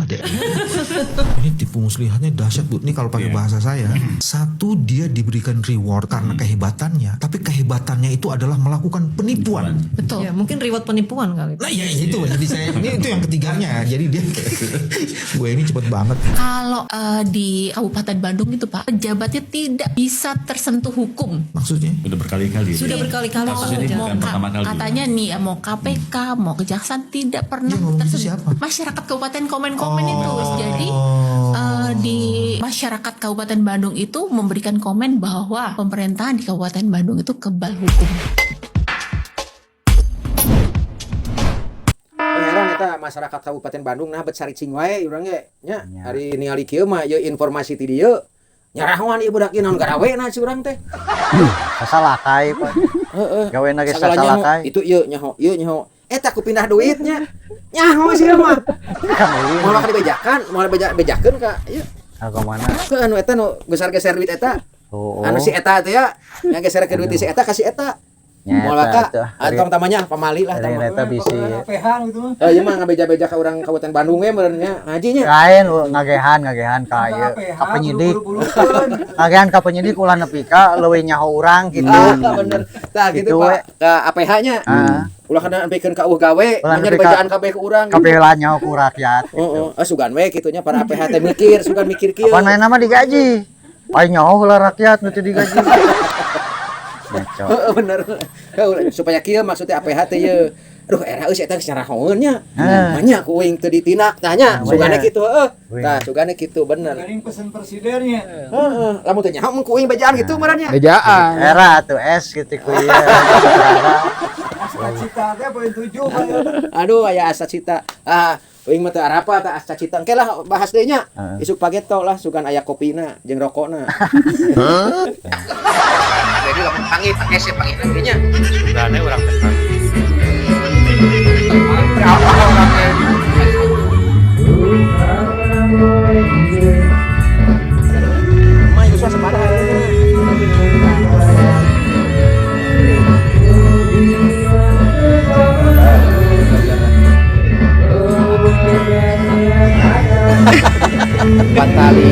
deh. Ini tipu muslihatnya dahsyat Bu. Ini kalau pakai bahasa saya, satu dia diberikan reward karena kehebatannya, tapi kehebatannya itu adalah melakukan penipuan. Betul. Ya, mungkin reward penipuan kali. Nah ya itu, jadi saya ini itu yang ketiganya. Jadi dia, gue ini cepet banget. Kalau di Kabupaten Bandung itu Pak, pejabatnya tidak bisa tersentuh hukum. Maksudnya? Udah berkali-kali. Sudah berkali-kali. Kasusnya ini bukan pertama kali. Katanya nih ya, mau KPK, mau kejaksaan tidak pernah Dia ngomong gitu tersentuh. siapa? Masyarakat Kabupaten komen-komen itu. Jadi di masyarakat Kabupaten Bandung itu memberikan komen bahwa pemerintahan di Kabupaten Bandung itu kebal hukum. Heran eta masyarakat Kabupaten Bandung nah bet saricing wae urang ge nya. Hari ningali kieu mah ye informasi ti dieu. Nyarahoan ieu budak ieu naon garawena si urang teh. Sasalakai Pak. Heeh. Gaweana ge Sagala sasalakai. nyaho, itu ieu nyaho. Eta ku pindah duitnya. Nyaho sih mah. Moal ka dibejakan, moal bejakeun ka ieu. Ka mana? Ke anu eta nu geser-geser duit eta. Oh. Anu si eta teh ya, yang geser ke duit si eta kasih eta. Moal ka atong tamanya pamali lah Hari tamanya. eta bisi. Ieu mah ngabeja-beja ka urang Kabupaten Bandung we meureun nya ngaji nya. Lain ngagehan ka ieu ka penyidik. Ngagehan ka penyidik ulah nepi ka leuwih nyaho urang kitu. Bener. Tah gitu Gitu, Pak. Ka APH nya. Ulah kana nepikeun ka gawe, Ulah nya nepi ka- dibejaan kabeh ku urang. Kabeh lah nyaho ku rakyat. Heeh, sugan we kitunya para APH teh mikir, sugan mikir kieu. Apa nama digaji? Pai nyaho heula rakyat nu teu digaji. Ngaco. Heeh, bener. Supaya kieu maksudnya APH teh ye. Aduh, era eus eta secara hongeunnya. Banyak ku uing teu ditindak tanya. Sugane kitu heeh. Tah, sugane kitu bener. Garing pesen presidennya. Heeh, lamun teh nyaho mun ku uing bejaan gitu meureunnya. Bejaan. Era tuh es gitu ku ieu. Cita teh poin 7 Pak. Aduh, aya asa cita. Uing mah teu arapa tah asa cita. Engke lah bahas deui nya. Isuk pageto lah sugan aya kopina jeung rokokna. Jadi lamun panggil pakai si panggil lagi nya. Sugane urang teh. Berapa orangnya? Main susah sepadan. Batali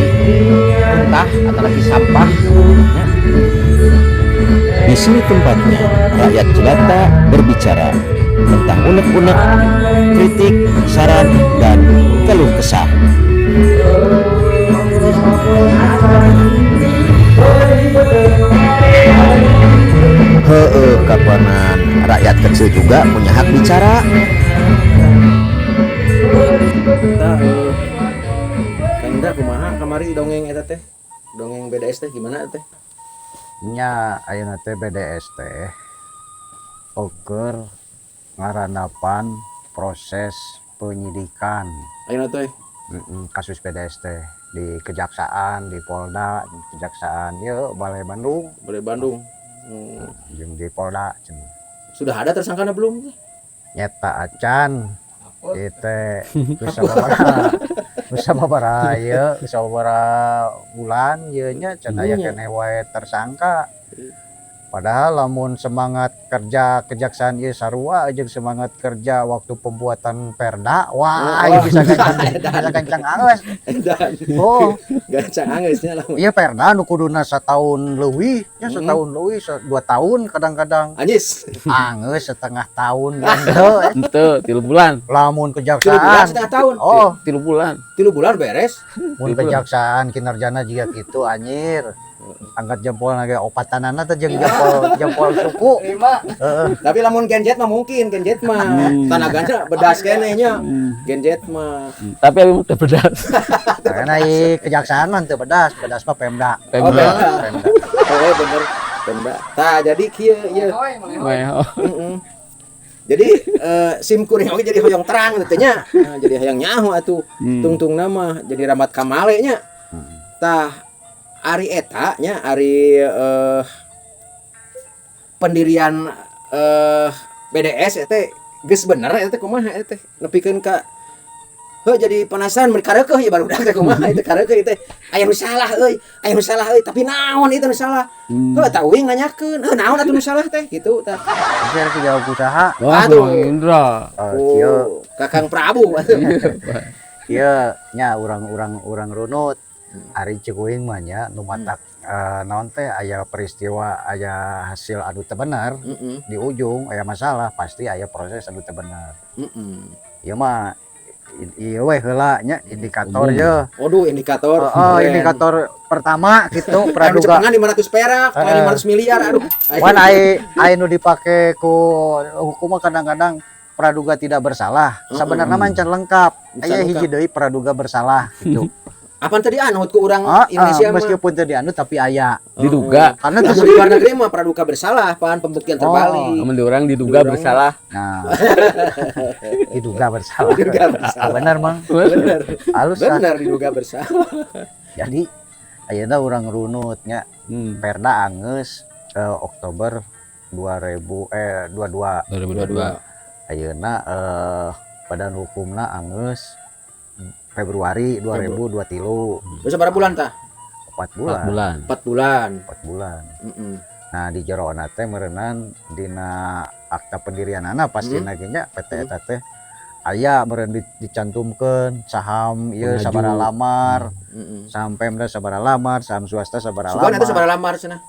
muntah atau lagi sampah. Di sini tempatnya rakyat jelata berbicara tentang unek-unek, kritik, saran, dan keluh kesah. Kapanan rakyat kecil juga punya hak bicara. Kang Indra kumaha kamari dongeng eta teh? Dongeng BDS teh gimana teh? Nya ayeuna teh BDS teh oker ngaranapan proses penyidikan Ayeuna teh kasus BDS teh di kejaksaan, di Polda, di kejaksaan yeuh Balai Bandung, Balai Bandung. jeung di Polda cenah. Sudah ada tersangkana belum? Nyeta acan teh bisa babara ieu bisa babara bulan ieu nya can aya keneh wae tersangka. Padahal lamun semangat kerja kejaksaan ieu sarua jeung semangat kerja waktu pembuatan perda wah ieu bisa kencang angeus. Oh, Gancang angeusnya lah. ieu perda nu kuduna satahun leuwih, nya setahun leuwih 2 tahun kadang-kadang. Anyis. Angeus setengah tahun henteu. Henteu 3 bulan. Lamun 3 bulan kejaksaan setengah tahun. oh 3 bulan. 3 bulan beres. mun kejaksaan kinerjana juga gitu anjir. Angkat jempol lagi opatanana teh jeung jempol suku. Tapi lamun genjet mah mungkin genjet mah tanagana bedas keneh nya. Genjet mah. Tapi abi teh bedas. Karena i kejaksaan mah teu bedas mah Pemda. Oh, Pemda. Oh, bener. Pemda. Tah jadi kieu ieu. Jadi SIM kuring oge jadi hoyong terang teh nya. Nah, jadi hayang nyaho atuh. Tungtung nama jadi ramat kamale nya. Tah ari eta nya ari pendirian BDS eta geus bener eta kumaha eta nepikeun ka jadi penasaran mereka kareukeuh ya baru teh kumaha itu kareukeuh teh aya nu salah euy tapi naon itu nu salah tah uing nanyakeun naon atuh nu salah teh gitu tah Biar jawab usaha. Wah, Aduh. Indra. Kieu Kakang Prabu atuh Iya nya urang runut ari cikuing mah nya nu matak naon teh aya peristiwa aya hasil adu teu bener di ujung aya masalah pasti aya proses adu teu bener. Ieu mah ieu we heula nya indikator ye. Waduh, indikator. Indikator pertama gitu Praduga praduga 500 perak, 500 miliar aduh. wan ai nu dipake ku hukum kadang-kadang praduga tidak bersalah. Sebenarnya mah can lengkap. Aya hiji deui praduga bersalah gitu. Apaan tadi anut ku urang Indonesia mah? Meskipun teu dianut tapi aya. Diduga. Karena Nah, di luar negeri mah praduga bersalah, pan pembuktian terbalik. Amun orang diduga bersalah. Nah, diduga bersalah. Diduga bersalah. Benar, Mang. Bener. Halus kan? Bener diduga bersalah. Jadi ayeuna urang runutnya Perda angeus Oktober 2022. 2022. Ayeuna badan hukumna angeus Februari 2023. Terus berapa bulan tah? 4 bulan. 4 bulan. 4 bulan. 4 bulan. Heeh. Nah di jeroana teh meureunnan dina akta pendirianana pastina ge nya PT eta teh aya meureun dicantumkeun saham ieu sabaraha lamar, saham Pemda sabaraha lamar, saham swasta sabaraha Sugan lamar. eta sabaraha lamar cenah?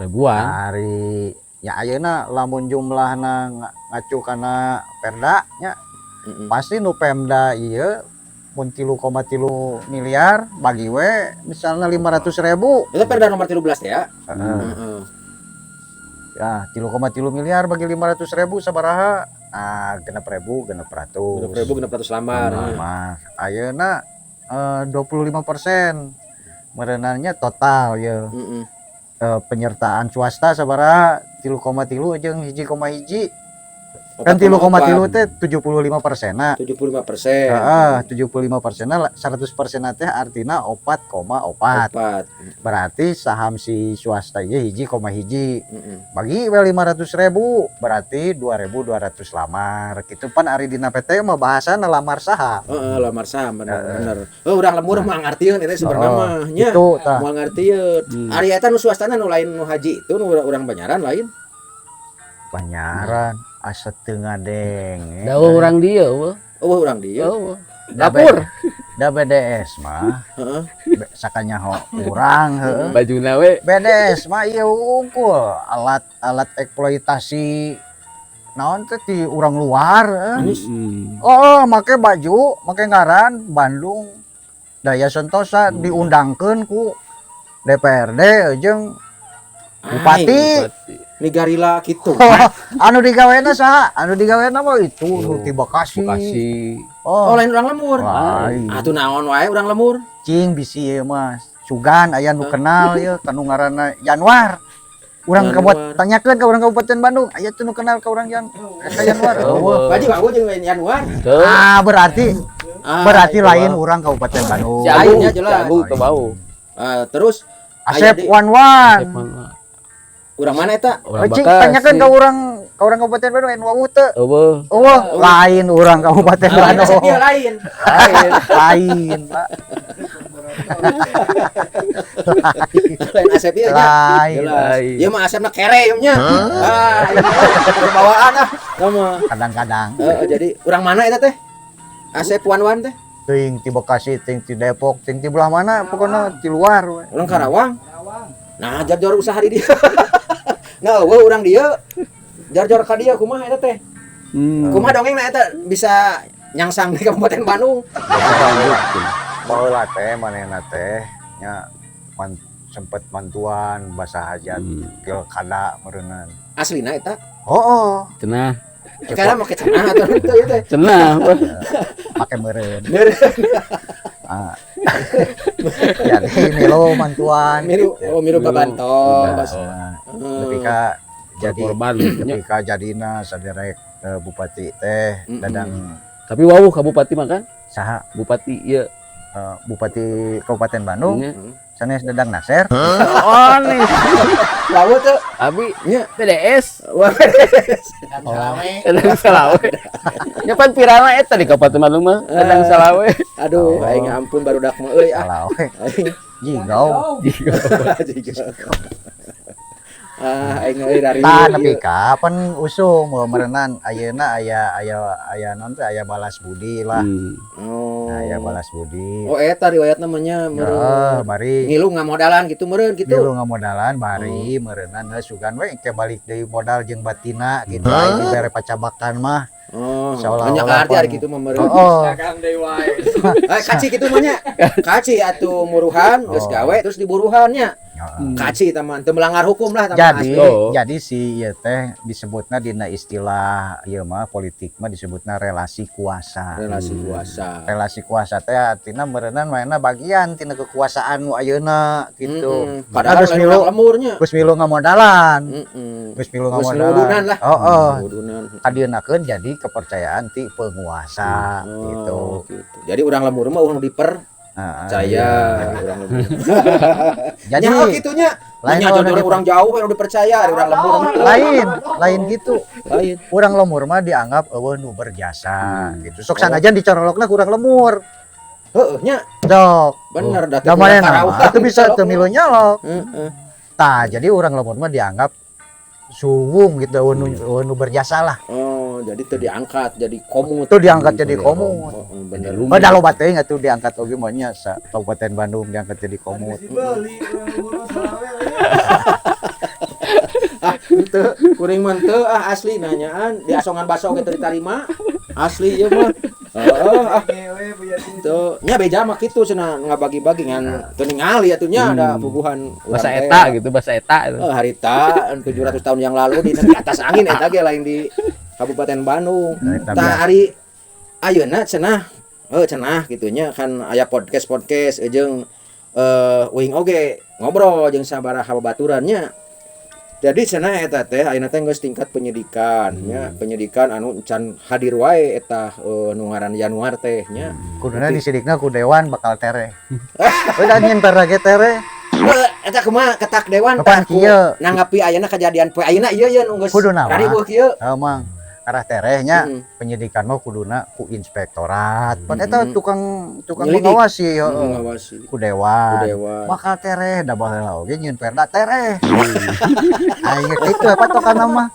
Ribuan. Hari ya ayeuna lamun jumlahna ngacu kana Perda nya pasti nu Pemda ieu mun 3,3 miliar bagi we misalnya 500.000. Itu Perda nomor 13 teh ya. Heeh. Ya 3,3 miliar bagi 500.000 sabaraha? Ah 6.000 600. 6.600 lamar. Lamar. Ayeuna 25%. Merenannya total ya. Penyertaan swasta sabaraha 3,3 jeung 1,1. Kan 3,3 teh 75%. 75%. Heeh, 75%, 100% teh artina 4,4. Berarti saham si swasta ieu 1,1. Bagi we 500.000 berarti 2.200 lamar. Kitu pan ari dina PT mah bahasana lamar saham. Heeh, lamar saham bener. Oh, urang lemur mah ngartieun eta sebenarnya mah nya. Itu tah. Moal ngartieun. Ari eta nu swastana nu lain nu haji itu nu urang Banyaran lain. Banyaran asa teu ngadeng. Dawuh urang dieu eueuh. Oh, urang dieu. Dapur. Da BDS mah. Heeh. Sakanyaho urang heueuh. Bajuna we. BDS mah ieu unggul alat eksploitasi naon teh ti urang luar. Oh, make baju, make ngaran Bandung Daya Sentosa diundangkeun ku DPRD jeung Bupati. Nigarila gitu. Anu digawena saha? Anu digawena mah itu nu ti Bekasi. Oh, lain urang lemur. Lain. Atuh naon wae urang lemur? Cing bisi ieu mah. Sugan aya nu kenal ieu kanu ngaranna Januar. Urang kabupaten tanyakeun ka urang Kabupaten Bandung, aya teu nu kenal ka urang Januar. Eueuh. Baji aku jeung Januar. Ah, berarti lain urang Kabupaten Bandung. Lainnya jelas. Jago teu bau. Terus Asep Wanwan. urang mana eta? Cing tanyakeun ka urang Kabupaten Bandung anu wawuh teu? Eueuh. Lain urang Kabupaten Bandung. Asep dia lain. Lain, Pak. Lain Asep dia nya. Lain. Ieu mah Asepna kere nya. Bawaan sama. Kadang-kadang Jadi urang mana eta teh? Asep Wanwan teh? ting ti Bekasi, ting ti Depok, ting ti belah mana pokoknya ti luar we. Urang Karawang. Nah, jar-jar usaha di dia. Nah, urang dia. Jar-jar ka dia kumaha eta teh? Kumaha dongengna eta bisa nyangsang di Kabupaten Bandung. Baheula teh manehna teh nya sempet mantuan basa hajat pilkada meureunnan. Aslina eta? Oh. Cenah. Sekarang make cenah atuh itu ya teh. Cenah. Make meureun. Jadi milo mantuan. Miru babantos. Nepi ka jadi korban. nepi ka jadina saderek bupati teh dadang. Tapi wawuh ka bupati mah kan? Saha Bupati ieu Bupati Kabupaten Bandung sanes dadang Nasir. Oh nih. Lawu tuh. Abi Nya PDS. wah. Dadang Salawe. Nya pan pirana eta di Kabupaten Bandung mah Dadang Salawe. Aduh, aing ampun barudak mah euy ah. Salawe. Jigau. Jigau. Aing euy dari Tah nepi kapan usung merenan ayeuna aya non teh aya balas budi lah. Oh. Aya balas budi. Oh eta riwayat namanya Heeh, meureun. bari Ngilu ngamodalan gitu meureun gitu. ngilu ngamodalan bari meureunna sugan we ke balik deui modal jeung batina gitu aing dibere pacabakan mah. Oh, Seolah-olah banyak arti pan- ari kitu mah meureun. Oh, Dagang deui wae. Kaci kitu mah nya. Kaci atuh muruhan geus gawe terus diburuhan nya. Kaci teman teu melanggar hukum lah teman. jadi Oh. jadi si ieu teh disebutna dina istilah ieu mah politik mah disebutna relasi kuasa. Relasi kuasa. Relasi kuasa teh artina meureunna mainna bagian tina kekuasaan nu ayeuna gitu. Padahal Geus lain milu orang lemurnya. geus milu ngamodalan. Geus milu Geus ngamodalan. nudunan lah. Heeh. Nudunan. Kadienakeun jadi kepercayaan ti penguasa gitu. Oh, gitu. Jadi orang lemur mah urang diper Heeh. percaya orang lemur. Jadi Nya oh kitunya. lain Nya orang jodoh orang jauh yang dipercaya ari orang lemur. lain gitu. Lain. Urang lemur mah dianggap eueuh nu berjasa gitu. Sok sanajan dicorolokna kurang lemur. Heeh nya Dok. bener dah. Da manehna itu bisa teu milu nyolok. Heeh. Tah, jadi urang lemur mah dianggap suwung gitu eueuh nu berjasa lah. Oh, jadi teu diangkat jadi komut. Itu diangkat jadi komut. Oh, bener. Padahal loba teh atuh diangkat oge mah nya sa Kabupaten Bandung diangkat jadi komut. Dibeli urang salawe. Teu kuring mah teu asli nanyaan di asongan baso ge teu ditarima. Asli ieu mah. Heeh Ngewe punya duit. tuh nya beja mah kitu cenah ngabagi-bagi ngan teu ningali atuh nya ada puguhan Bahasa urang teh. eta gitu, bahasa eta itu. Harita 700 tahun yang lalu di atas angin eta ge lain di Kabupaten Bandung. Eta Tah ari ayeuna cenah cenah gitunya kan aya podcast jeung uing oge ngobrol jeung sabaraha babaturannya. Jadi cenah eta teh ayeuna teh geus tingkat penyidikan nya, penyidikan anu can hadir wae eta nu ngaran Januar teh nya. Kuduna disidikna ku dewan bakal tere. Udah nyenter lagi tere. Eta kumaha ketak dewan Kapan tah ku kieu? nanggapi ayeuna kejadian poe ayeuna ieu nu geus Kuduna mah. rariweuh kieu. Emang arah terehnya Mm. penyidikan mah kuduna ku inspektorat. Pan eta tukang Nyelidik. mengawasi heeh. Ngawasi. Ku dewan. Dewan. Bakal tereh da baheula oge nyieun perda tereh. Aing kitu apa tokan mah.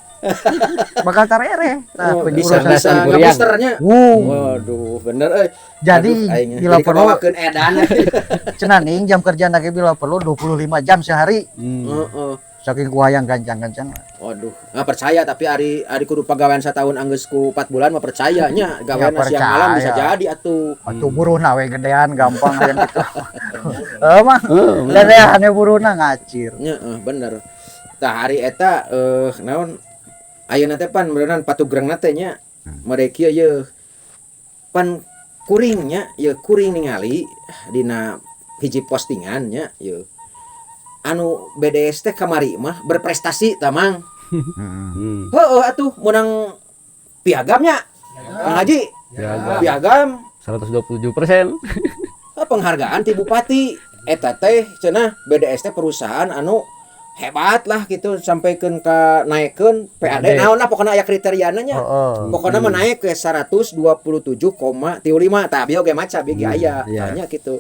Bakal tereh. Tah Oh, penjurusan bisa Burian. ngabusternya. Wuh. Waduh, bener euy. Jadi Aduh, aing bila jadi perlu kebawakeun edan. cenah ning jam kerja lagi bila perlu 25 jam sehari. Heeh. Saking kuayang gancang-gancang. Waduh, nggak percaya tapi ari kudu pagawean satahun anggeus ku 4 bulan mah percayanya gawean Ya, siang malam bisa percaya. jadi atuh. Atuh buruhna we gedean gampang aya gitu. Mah gedean buruhna ngacir. Nya bener. Tah hari eta naon ayeuna teh pan beneran patugrengna teh nya mere kieu ye pan kuringnya ye kuring ningali dina hiji postingan nya ye anu BDS teh kamari mah berprestasi tamang. Heeh atuh menang piagamnya. Kang Haji. Piagam 127%. penghargaan ti bupati eta teh cenah BDS teh perusahaan anu hebat lah gitu sampaikan ka naikkeun PAD naon lah pokona aya kriteriana nya. Pokona mah naik ke 127,35 tah bieu ge maca bieu ge aya tanya gitu.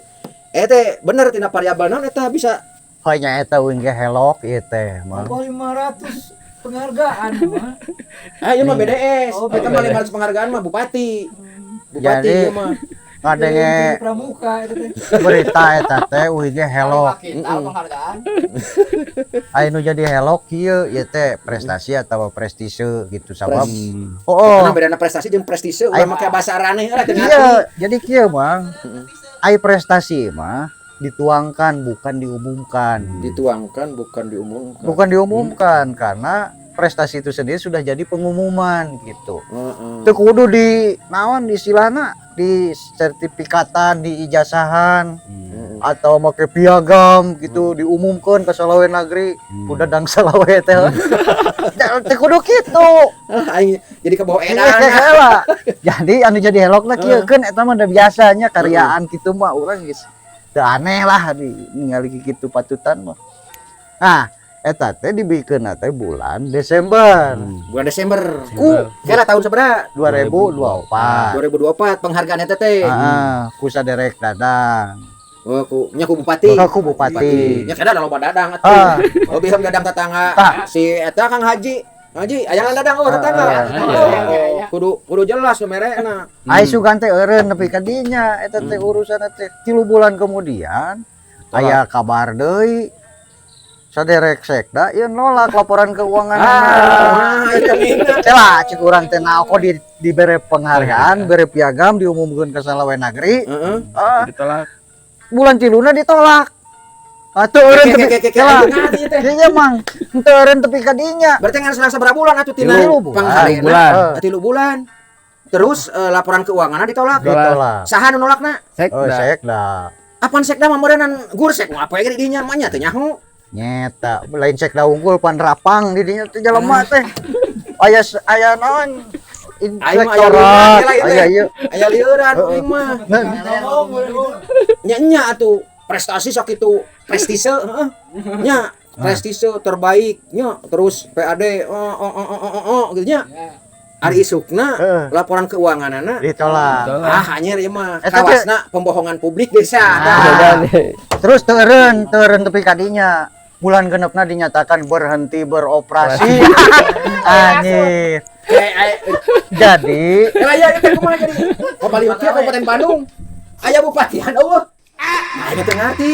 Teh bener tina variabel naon eta bisa Hanya eta wing ge helok ieu teh mah. Apa 500 penghargaan mah. ieu mah BDS. Oh, Eta mah 500 penghargaan mah bupati. Bupati Jadi, ieu mah. Ngadenge Pramuka itu teh. berita eta teh wing ge helok. Aya nu jadi helok kieu ieu teh prestasi atau prestise gitu sabab. Karena bedana prestasi jeung prestise urang make bahasa raneh lah teu ngerti. Iya, jadi kieu Bang. Ai prestasi mah dituangkan bukan diumumkan. Dituangkan bukan diumumkan. Bukan diumumkan karena prestasi itu sendiri sudah jadi pengumuman gitu. Heeh. Teu kudu di naon istilahna di sertifikatan, di ijazahan atau make piagam gitu diumumkan ke Salawe Nagri kuda dang Salawe teh. Teu kudu kitu. Aing jadi kebawa edan. Heeh. Jadi anu jadi helokna kieu keun eta mah da biasanya karyaan kitu mah urang geus teu aneh lah di ningali kitu patutan mah. Nah, eta teh dibikeun teh bulan Desember Bulan Desember. ku Kira tahun seberapa? 2024. 2024 penghargaan eta teh. Heeh, ku saderek Dadang. Oh, nya ku bupati. Aku bupati. Nya kada ada loba dadang atuh. Ah. Oh, bihem dadang tetangga. Tah. Si eta Kang Haji. Haji, aya dadang tetangga. Kudu jelas merena. Ai sugan teh eureun nepi ka dinya eta teh urusan teh 3 bulan kemudian aya kabar deui saderek sekda ieu nolak laporan keuangan. Itu mina. Celah cik urang teh naon kok dibere penghargaan, bere piagam diumumkeun ka salawe negeri. Heeh. Ditolak. Bulan tiluna ditolak. Atuh eureun tepi celah. Ieu mang henteu eureun tepi ka dinya. Berarti ngan selasa berapa bulan atuh tina Tilu bulan. pangharena? 3 bulan. Terus laporan keuanganna ditolak. Ditolak. Saha nu nolakna? Oh, sekda. Apaan sekda mah modern gursek ngapa ge di dinya mah nya teh nyaho. Nyeta, lain sekda unggul pan rapang di dinya teh jelema teh. Aya naon? Inspektorat. Aya ieu. Aya lieuran ieu mah. Nya atuh prestasi sok itu prestise heeh. Nya prestise terbaik nya terus PAD gitu nya. Ari isukna laporan keuanganana Ditolak. hanya ieu mah Eta kawasna pembohongan publik desa. Terus teu eureun tepi ka dinya. Bulan genepna dinyatakan berhenti beroperasi. Anjir. Jadi Aya itu kumaha jadi? Pabaliwak Kabupaten Bandung. Aya bupatian eueuh. Aya teu ngarti.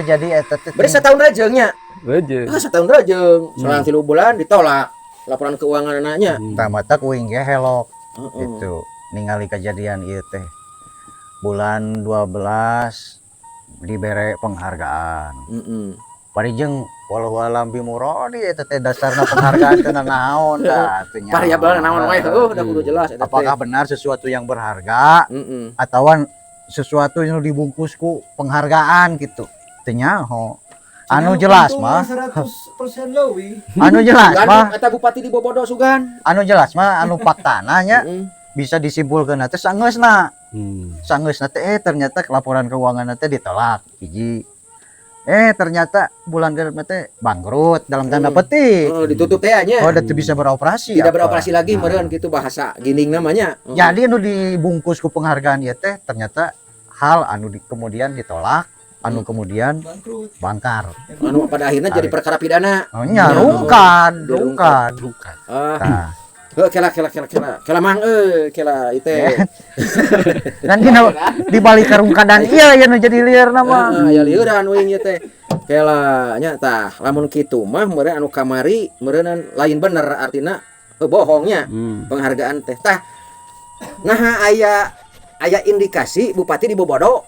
jadi eta teh Bari satahun rajeungnya. Aja. Setahun rajeung. Selang 3 bulan ditolak laporan keuangan nya. tamata kuing ge helok. Heeh. Itu ningali kejadian ieu teh. Bulan 12 dibere penghargaan. Heeh. Parijeng walau alam bimurodi eta teh dasarna penghargaan teh naon tah teu nyaho. Variabel naon wae heuh udah kudu jelas eta teh. Apakah benar sesuatu yang berharga Heeh. atau sesuatu yang dibungkus ku penghargaan gitu? Teu nyaho. Anu jelas mah, 100% leuwih. anu jelas mah, Eta bupati di Bobodo Sugan. anu jelas mah anu faktana nya Heeh. bisa disimpulkeun teh sangeusna. Hmm. Sangeusna teh ternyata laporan keuangan teh ditolak hiji. Ternyata bulan genep teh bangkrut dalam tanda petik. Oh, ditutup teh nya. Oh, udah bisa beroperasi. Tidak apa? beroperasi lagi Nah, meureun gitu bahasa ginding namanya. Jadi anu dibungkus ku penghargaan ieu teh ternyata hal anu kemudian ditolak, anu kemudian bangkar. Anu pada akhirnya jadi perkara pidana. Oh nya rungkad. Ah, Nah, heuh kela mang kela itu. dan di balik karungkadan iya ya nu jadi liar nama. Ya lieuran wing ieu teh. Kela nya tah lamun kitu mah meureun anu kamari meureun lain bener artina bohongnya penghargaan teh. Tah nah aya indikasi bupati di Bobodo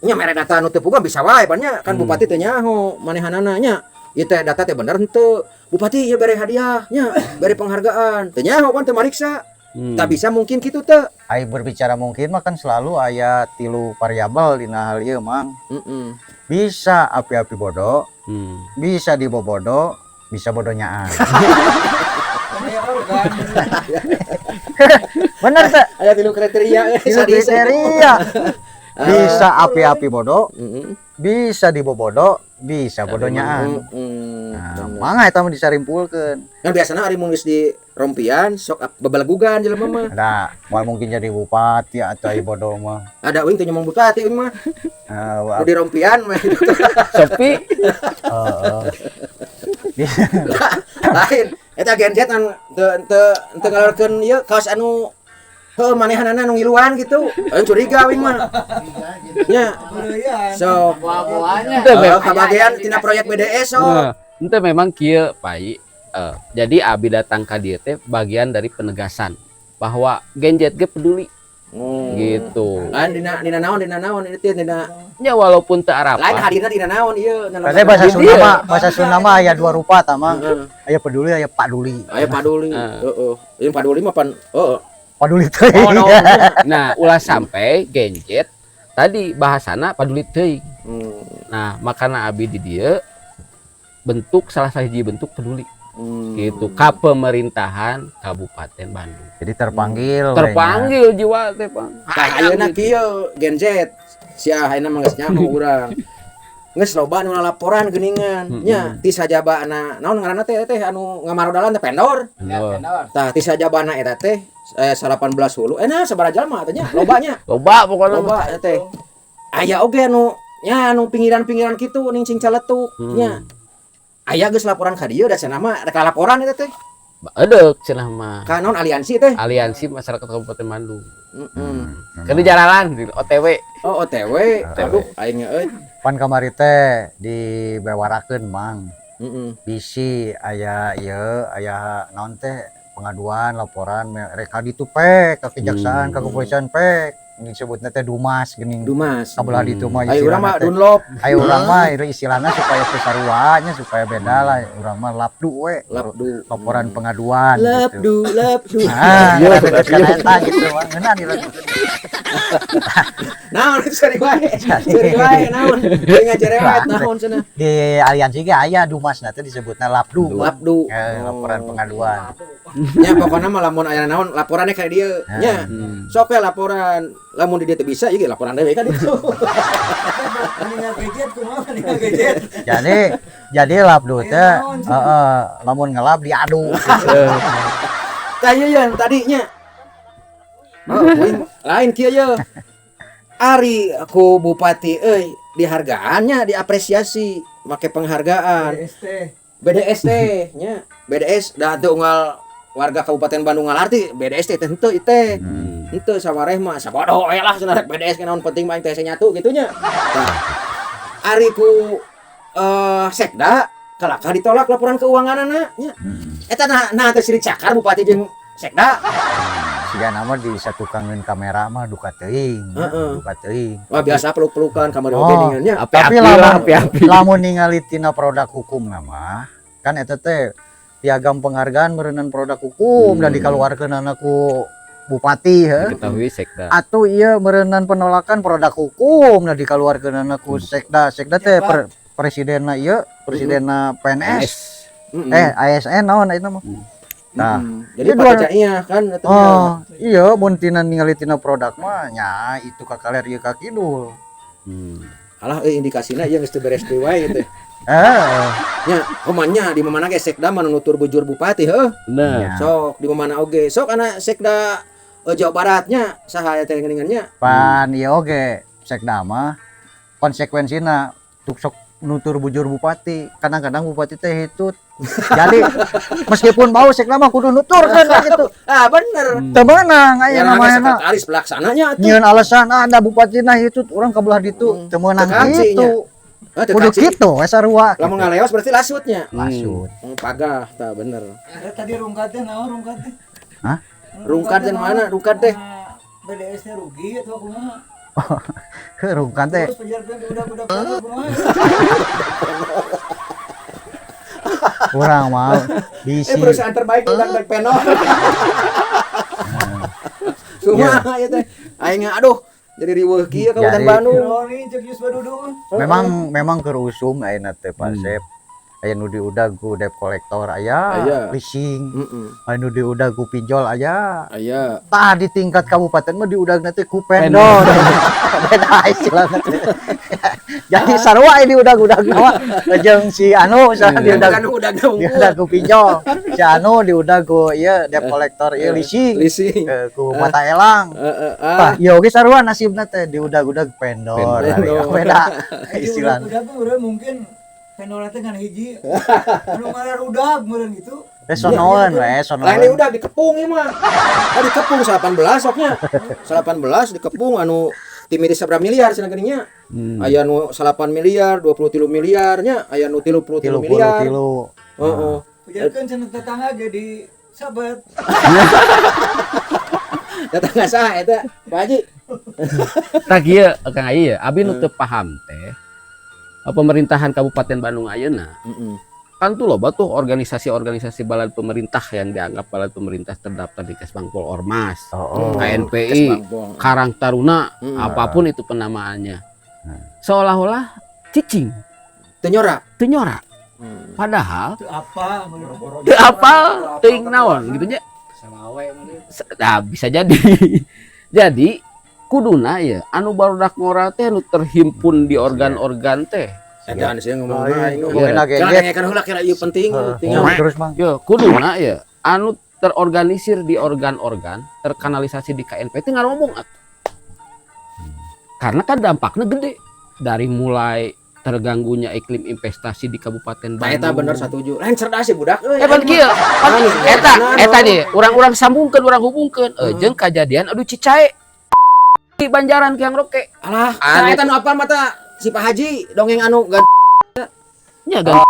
nya mere data anu teu puguh bisa wae pan nya kan bupati teh nyaho manehanana nya. Ieu teh data teh bener henteu. Bupati ieu bere hadiah nya, bere penghargaan. Teu nyaho pan teu mariksa. Tak bisa mungkin kitu teh. Ai berbicara mungkin mah kan selalu aya 3 variabel dina hal ieu mang. Heeh. Bisa api-api bodoh, bisa dibobodo, bisa bodonyaan. Aya organ. Bener teh. Aya 3 kriteria Tilu kriteria. Bisa api-api bodoh, bisa dibobodo, bisa bodonyaan. Nah, mangga eta mah disarimpulkeun. Kan biasanya ari mun geus di rompian sok babalagugan jelema mah. Ada, moal mungkin jadi bupati atau ibodo mah. Ada uing teu nyomong bupati uing mah. Wah, Di rompian mah. Sepi. Lain eta genjet anu teu ngalorkeun ieu kaos anu heuh manehanana nu ngiluan gitu. Curiga uing mah. Nya. So, kabagean tina proyek BDS so. Ente memang kieu pai. Jadi abi datang ka dieu teh bagian dari penegasan bahwa Genjet ge peduli. Gitu. Lain dina naon ieu teh dina Ya walaupun teu arapa. lain hadirna dina naon ieu. Tadi bahasa Sunda mah aya 2 rupa tah mang. Aya peduli, aya paduli. Aya paduli. Heeh. Ieu paduli mah pan Paduli teh. Nah, ulah sampai Genjet tadi bahasana paduli teuing. Nah, makana abi di dieu bentuk salah sahiji bentuk peduli. Gitu ka pemerintahan Kabupaten Bandung. Jadi terpanggil. Terpanggil jiwa teh, Bang. Tah ayeuna kieu Genjet. Sia ayeuna mah geus nyaho urang. Geus loba nu laporan geuningan. Nya ti sajabana naon ngaranna teh anu ngamarodalan teh pendor. Tah ti sajabana eta teh 18 hulu. Nah sabaraha jalma teh nya lobanya. Loba pokona. Loba eta teh. aya oge anu nya anu pinggiran-pinggiran kitu ning cing caletuk nya. Aya geus laporan ka dieu da cenah mah rek laporan eta teh. Edek cenah mah. Ka naon aliansi teh? Aliansi Masyarakat Kabupaten Bandung. Heeh. Keur di jalanan di OTW. Oh, OTW. Aduh, aing euy. Pan kamari teh dibewarakeun mang. Heeh. Bisi aya ieu aya naon teh pengaduan laporan mereka ditupek ke kejaksaan ke kepolisian pek disebutnya teh dumas geuning Dumas. kabelah ditu mah Ayo urang mah istilahna teh. Dunlop. Ayo urang mah itu istilahnya supaya teu saruanya supaya beda lah urang mah lapdu we Lapdu. laporan pengaduan gitu. Lapdu. Ah, deket kana eta gitu mah ngeunah dilakukeun. Naon seri wae. Seri wae naon. Teu ngajerewet naon cenah. Di aliansi ge aya dumas teh disebutna lapdu. Lapdu. Laporan pengaduan. Nya pokona mah lamun aya naon laporannya ka dieu nya. Sok we laporan. Lamun di dieu teu bisa ieu ge laporan dewe ka ditu. Meninggal gadget kumaha meninggal gadget. Jadi lapdu teh lamun ngelap diadu. Tah ieu yeun tadinya. Oh, lain kieu ye. Ari ku bupati euy dihargaannya diapresiasi make penghargaan. ST. BDS teh nya. BDS da teu unggal warga Kabupaten Bandung ngalarti BDS teh henteu ieu teh. Henteu sawareh mah sabodoh we lah cenah rek BDS ke naon penting mah teh nyatu kitu nya. Tah. Ari ku sekda kalaka ditolak laporan keuanganana nya. Eta nah teh sirik cakar bupati jeung sekda. Siga nama disatukankeun kamera mah duka teuing. Duka teuing. Wah biasa peluk-pelukan kamari oge ningannya. Tapi lamun ningali tina produk hukum nama kan eta teh piagam penghargaan meureunnan produk hukum dan dikaluarkeun ku bupati heuh. Diketahui sekda. Atau ieu meureunnan penolakan produk hukum dan dikaluarkeun ku sekda. Sekda teh presidenna ieu, presidenna PNS. ASN naon eta mah. Nah, jadi pacanya kan iya mun tina ningali tina produk mah nya itu kakaler ieu ka kidul. Alah indikasina ieu geus teu beres deui wae teh. Nya omanya di mana ge sekda mah nutur bujur bupati heuh. Nah, Sok di mana oge. Sok ana sekda Jawa Baratnya saha teh geuningannya. Pan ieu oge sekda mah konsekuensina tuk sok nutur bujur bupati. Kadang-kadang bupati teh hitut. Jadi meskipun mau sekda mah kudu nuturkeun gitu. Ah bener. Teu meunang aya namanya. Sekretaris pelaksananya atuh. Nyieun alasan ada bupatina hitut urang kabelah ditu teu meunang kitu. Kudu kitu we sarua. Lamun ngaleos berarti lasutnya. Lasut. Pagah tah bener. Ada tadi rungkat teh naon rungkat teh? Hah? Rungkat teh mana? Rungkat teh. BDS nya rugi atau kumaha? Rungkat teh. Terus penjarkan budak-budak kumaha? Kurang mau bisi. Perusahaan terbaik udah baik penol. Kumaha ya teh? Aing aduh jadi riweuh kieu Kabupaten Bandung. Ini cek Yus Badudung. Memang kerusum ayeuna teh Pak Sep. Aya nu diudag ku debt collector aya, leasing. Anu diudag ku pinjol aya. Aya. Tah di tingkat kabupaten mah diudagna teh ku pendor. Beda istilahna teh. Jadi sarua diudag-udag mah jeung si anu diudag ku pinjol. Si anu diudag ku ieu debt collector ieu leasing. Ku mata elang. Tah ieu oge sarua nasibna teh diudag-udag pendor. Beda istilahna. Udah mungkin vendor teh kan hiji. Anu ngaran udag meureun gitu. Sonoan we, sonoan. Lain udah dikepung ieu mah. Dikepung 18 soknya. 18 dikepung anu timiri sabra miliar cenah geuninnya. Aya nu 8 miliar, 23 miliarnya, aya nu 33 miliar. Heeh. Pujarkeun cenah tetangga ge di sabat. Tetangga saha eta, Pak Haji? tah kieu Kang Ayi abi nu teu paham teh. Pemerintahan Kabupaten Bandung ayeuna. Kan tuh loba tuh organisasi-organisasi balad pemerintah yang dianggap balad pemerintah terdaftar di Kesbangpol Ormas, KNPI, Karang Taruna, apapun itu penamaannya. Seolah-olah cicing, Teu nyora. Padahal Itu apa? teu apal teuing naon gitu nya. Nah, bisa jadi. Jadi kuduna ya anu barudak ngora teh anu terhimpun di organ-organ teh. Jangan sih ngomong Kan heula kira ieu penting. Terus Mang. Ya, kuduna ya anu terorganisir di organ-organ, terkanalisasi di KNP teh ngomong atuh. Karena kan dampaknya gede dari mulai terganggunya iklim investasi di Kabupaten Nah, eta Bandung. bener setuju. Lain cerdas sih budak euy. Pan kieu. Eta nih, orang sambungkeun, orang hubungkeun. Jeung kajadian adu cicae di Banjaran Kiang Roke. Alah, Anu- eta nu apal mata si Pak Haji dongeng anu gan Nya gan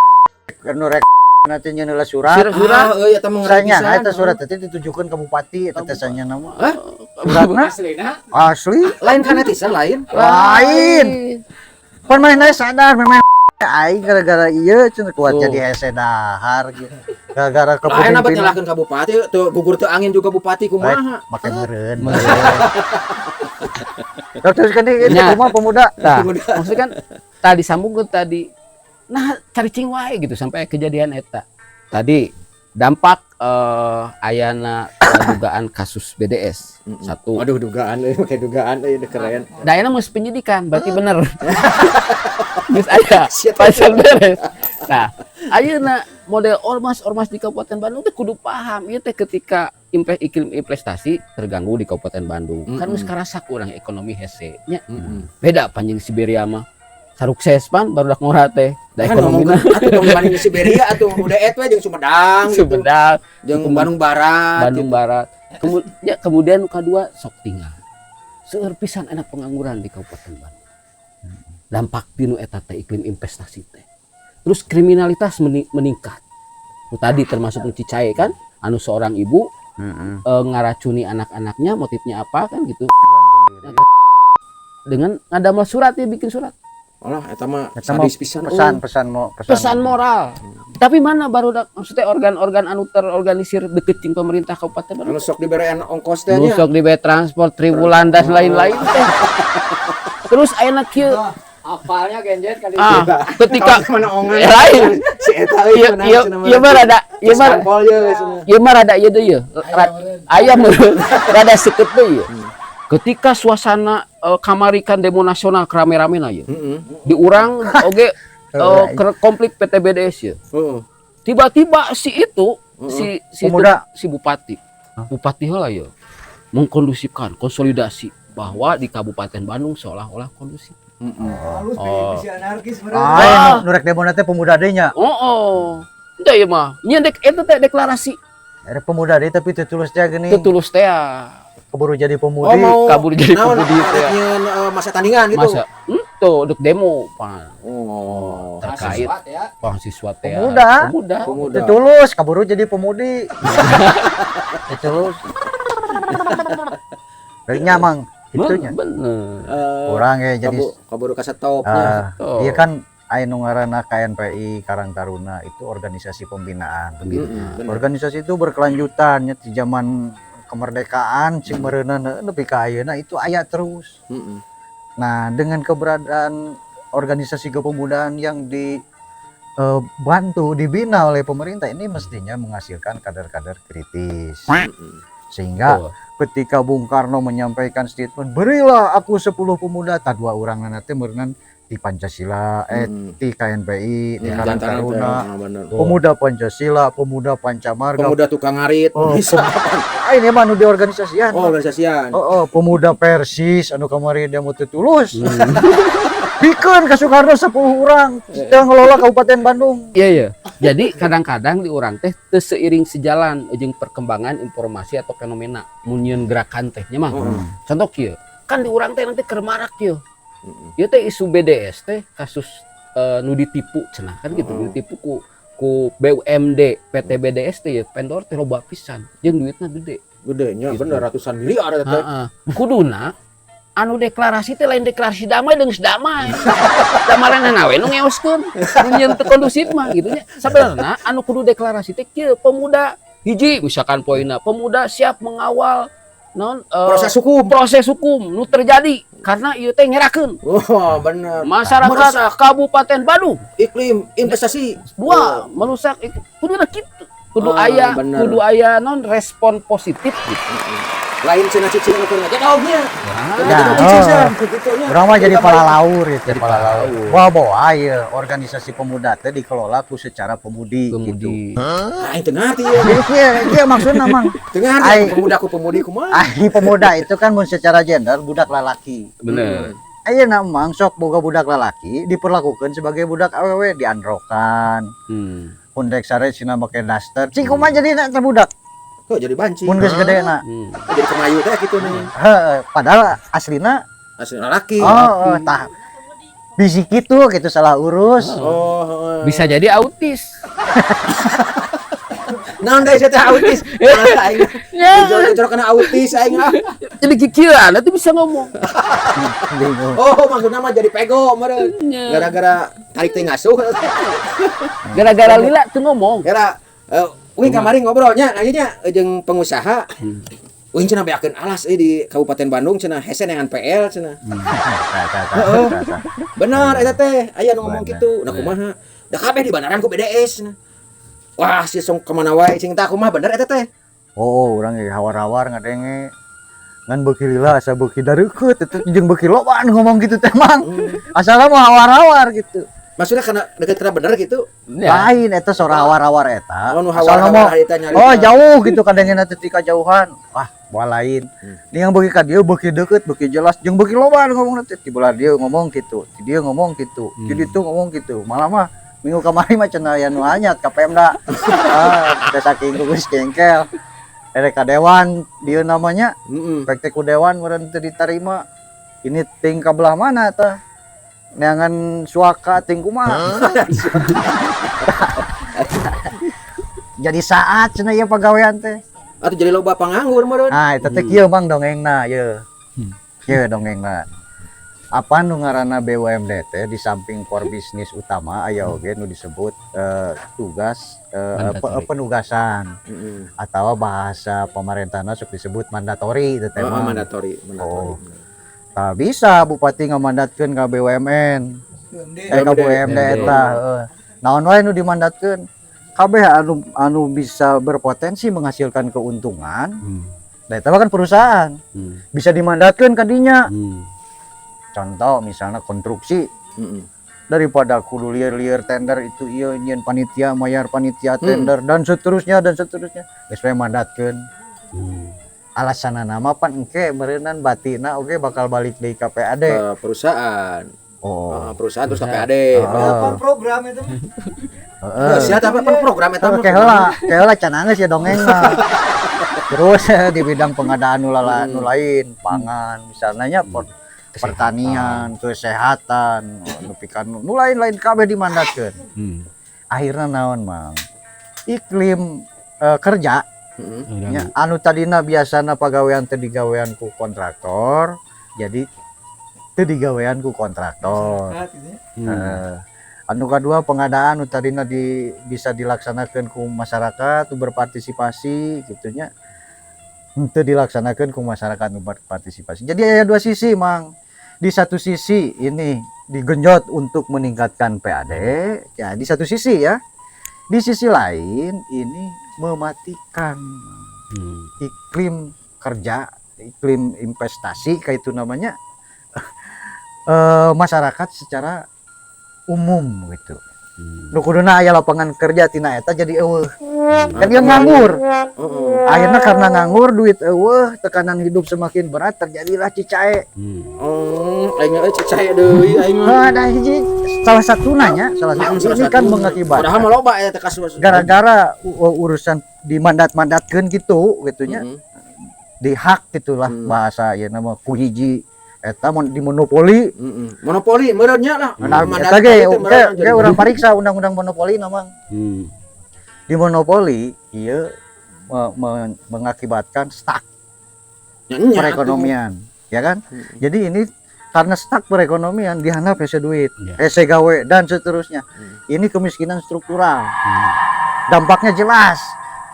Anu rek nanti nyeuneulah surat. surat euy eta mah ngeri Sayangnya pisan. eta surat teh ditujukeun ke bupati eta teh sayangnya nama. Hah? Suratna asli Lain kan netizen lain. lain. Pan main sadar memang aing gara-gara ieu cenah kuat Oh. jadi hese dahar gitu. Gara-gara Lain apa kepemimpinan nyalahkeun ka bupati tuh gugur teu angin juga bupati kumaha. make meureun. Terus kan itu Nya. rumah pemuda. Tah, maksudnya kan tadi sambungkeun tadi. Nah, cari cing wae gitu sampai kejadian eta. Tadi dampak ayana dugaan kasus BDS. Satu. Waduh dugaan euy, pakai dugaan euy keren. Dayana mesti penyidikan, berarti bener. Geus aya pasal beres. Nah, ayeuna model ormas-ormas di Kabupaten Bandung teh kudu paham ieu teh ketika iklim investasi terganggu di Kabupaten Bandung. Kan geus karasak urang ekonomi hese nya. Beda panjang Siberia mah. Sarukses pan barudak ngora teh. Da Kan ngomong ekonomina atuh tong dibanding di Siberia atuh udah we jeung Sumedang gitu. Sumedang, Jeung Bandung Barat. Bandung Barat. Kemudian nu kadua sok tinggal. Seueur pisan anak pengangguran di Kabupaten Bandung. Dampak tinu eta teh iklim investasi teh. Terus kriminalitas meningkat. Nu tadi termasuk nu Cicahe kan, anu seorang ibu ngaracuni anak-anaknya, motifnya apa kan gitu. Dengan ngadamel surat dia bikin surat. Alah eta mah Eta mah sadis pisan. pesan moral. Tapi mana baru maksudnya organ-organ anu terorganisir deket jeung pemerintah Kabupaten Bandung. Anu sok diberean ongkos teh nya. Nusok di bea transport, triwulan dan lain-lain teh. Terus ayeuna kieu Apalnya genjet kali ketika Mana ongan. lain. Si eta euy Ieu mah rada ieu mah Sampol ye cenah. ieu mah rada ieu deui ye. Aya meureun rada seukeut deui ye. Ketika suasana kamarikan demo nasional kerame-ramena ye. Di urang oge komplit PTBDS ye. Heeh. Tiba-tiba si itu si Pemuda. si bupati. Bupati heula ye mengkondusifkan konsolidasi bahwa di Kabupaten Bandung seolah-olah kondusif. halus Oh. si anarkis nu rek demo teh pemuda deui nya. Oh. Dah ieu mah. Nya dek eta teh deklarasi Rek pemuda deui tapi teu tulus teh geuning. teu tulus teh. Keburu jadi Oh pemudi. mau kabur jadi naon, pemudi teh. nyeun, masa tandingan gitu. Masa tuh dek demo pan Oh. terkait mahasiswa teh. Pemuda. Pemuda. Teu tulus kaburu jadi pemudi. Teu tulus. Deui nya mang itunya. Bener. Kurang ya jadi kaburu ka stopnya. Oh. iya kan aya nu ngaranna KNPI Karang Taruna itu organisasi pembinaan. Bener. Organisasi itu berkelanjutan nya di zaman kemerdekaan cing meureunna nepi ka ayeuna itu aya terus. Heeh. Nah, dengan keberadaan organisasi kepemudaan yang dibantu dibina oleh pemerintah ini mestinya menghasilkan kader-kader kritis. Sehingga Betul. ketika Bung Karno menyampaikan statement, berilah aku 10 pemuda, tak dua orang nanti merenang di Pancasila, di KNPI, di Karang Taruna, pemuda Pancasila, pemuda Pancamarga, Pemuda tukang ngarit. Oh, Bisa. ini mah nu di organisasian. Oh, organisasian. Pemuda Persis anu kamari dia mau tulus. Bikeun ka Soekarno 10 orang yang ngelola Kabupaten Bandung. Iya iya. Jadi kadang-kadang di urang teh teu seiring sejalan jeung perkembangan informasi atau fenomena mun nyieun gerakan teh nya mah. Contoh kieu, kan di urang teh nanti keur marak kieu. Ieu teh isu BDS teh kasus nu ditipu cenah kan gitu, ditipu ku BUMD PT BDS teh vendor teh loba pisan jeung duitna gede. Gedenya Gitu. bener ratusan miliar eta teh. Heeh. Kuduna anu deklarasi teh lain deklarasi damai dengan damai. Damarana we nu ngeoskeun, nu nyieun teu kondusif mah gitu nya. Sabenerna anu kudu deklarasi teh kieu pemuda hiji misalkan poinna pemuda siap mengawal non proses hukum nu terjadi karena ieu teh ngerakeun Oh, bener. masyarakat Merusak Kabupaten Bandung. iklim investasi. Dua, merusak kuduna kitu. Kudu Ah, aya bener. kudu aya non respon positif gitu. Lain cenah cicing keur ngajak ognya. Urang mah jadi pala laur itu, pala laur. Wah, bawa ieu organisasi pemuda teh dikelola ku secara pemudi gitu. Nah, itu ngerti ya. Jadi kieu maksudna mang. Dengan Ai. pemuda ku pemudi kumaha? Pemuda itu kan mun secara gender budak lalaki. Bener. ayeuna emang sok boga budak lalaki diperlakukan sebagai budak awewe, diandrokan. Pundek sare cina make daster. Cing kumaha jadi na teh budak? Kok jadi banci? Mun geus gedena. Jadi kemayu teh gitu nih. Heeh, padahal aslina Asli laki. tah bisi gitu salah urus. Oh, Bisa jadi autis. naon deui teh autis? Aing. Jor kena autis aing. Jadi kikiran itu bisa ngomong. Bingung. Oh, maksudnya mah jadi pego meureun. Gara-gara tarik teh ngasuh. Gara-gara lila tuh ngomong. Gara Wing kamari ngobrolnya nanya jeung pengusaha. Wing cenah beakeun alas di Kabupaten Bandung cenah hese neangan PL cenah. Bener eta teh aya nu ngomong kitu. Nah kumaha? Da kabeh di bandaran ku BDS cenah. Wah, si song kemana wae cing tah kumaha bener eta teh. Oh, urang ge hawar-hawar ngadenge ngan beuki lila asa beuki dareukeut eta jeung beuki lobaan ngomong gitu teh mang. Asalna mah hawar-hawar gitu. Maksudnya karena deket kena bener gitu. Lain eta sora hawar-hawar eta. Oh, nu Asalna hawar-hawar mah eta nyari. oh jauh gitu kadangnya teh ti kajauhan. Wah, moal lain. Ini yang beuki ka dieu beuki deukeut, beuki jelas jeung beuki lobaan ngomongna teh. Ti belah dieu ngomong gitu, ti dieu ngomong gitu, ti ditu ngomong gitu. Malah mah minggu kamari mah cenah aya nu anyat ka Pemda. Teh saking geus kengkel. Erek ka dewan dieu namanya. Pek ku dewan meureun teu ditarima. Ini ting ka belah mana tah? Neangan suaka ting kumaha. Jadi saat cenah ieu pagawean teh. Atuh jadi loba panganggur meureun. Ah eta teh kieu Bang dongengna ieu. Kieu dongengna. Apa nu ngaranna BUMD teh di samping core bisnis utama aya oge nu disebut tugas penugasan atau bahasa pemerintahna sok disebut mandatori teh mah. Mandatori. Oh. Tah bisa bupati ngamandatkeun ka BUMN. Ka BUMD eta heeh. Naon wae nu dimandatkeun? Kabeh anu bisa berpotensi menghasilkan keuntungan. Da eta kan perusahaan. Bisa dimandatkeun ka dinya. Contoh misalnya konstruksi. Daripada kudu lieur-lieur tender itu ieu nyeun panitia mayar panitia tender dan seterusnya. Geus we mandatkeun. Alasanna nama pan engke meureunnan batina oge bakal balik deui ka PAD. Perusahaan. Oh. Perusahaan terus ke PAD. Apa program itu? Heeh. Siap apa program eta mah? Keheula can anggeus ya dongeng mah. Terus di bidang pengadaan nu lain, pangan misalnya pertanian, kesehatan, nepikan nu lain-lain kabeh dimandatkeun. Akhirna naon, Mang? Iklim kerja nya anu tadina biasana pagawean teu digawean ku kontraktor, jadi teu digawean ku kontraktor. Anu kadua pengadaan anu tadina bisa dilaksanakeun ku masyarakat tu berpartisipasi gitunya. Teu dilaksanakeun ku masyarakat nu berpartisipasi. Jadi ada dua sisi, Mang. Di satu sisi ini digenjot untuk meningkatkan PAD, ya di satu sisi ya. Di sisi lain ini mematikan iklim kerja, iklim investasi kayak itu namanya masyarakat secara umum gitu. Nu kuduna aya lapangan kerja tina eta jadi eueuh. Kan dia nganggur. Akhirnya karena nganggur duit eueuh, tekanan hidup semakin berat terjadilah cicae. Aing cicae deui aing mah. Ada hiji salah satu ini kan mengakibatkan. Padahal mah loba eta kasus. Gara-gara urusan dimandat-mandatkeun gitunya. Dihak gitulah bahasa ya nama ku hiji eta di monopoli. Monopoli meureun nya lah. Eta ge urang pariksa undang-undang monopoli namang. Di monopoli ieu mengakibatkan stuck perekonomian, ya kan? Jadi ini karena stuck perekonomian dihandap hese duit, hese gawe dan seterusnya. Ini kemiskinan struktural. Dampaknya jelas.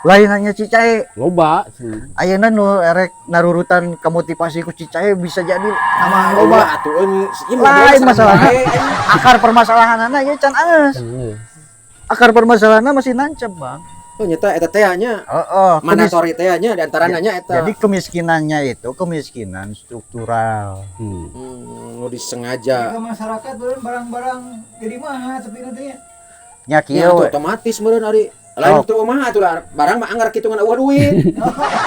Lain hanya cicae Loba. ayeuna nu erek narurutan kemotivasi ku cicae bisa jadi nama loba atuh ini lain masalahnya. Akar permasalahanna ieu can anggeus. Akar permasalahanna masih nancep, Bang. Oh nyata eta teh nya. Mandatori teh nya di antaranya nya eta. Jadi kemiskinannya itu kemiskinan struktural. Nu disengaja. Jika masyarakat beureun barang-barang jadi mahal tapi nanti Nya Ya kieu otomatis meureun ari. Lain teu mah atuh barang mah anggar kitungan eueuh duit.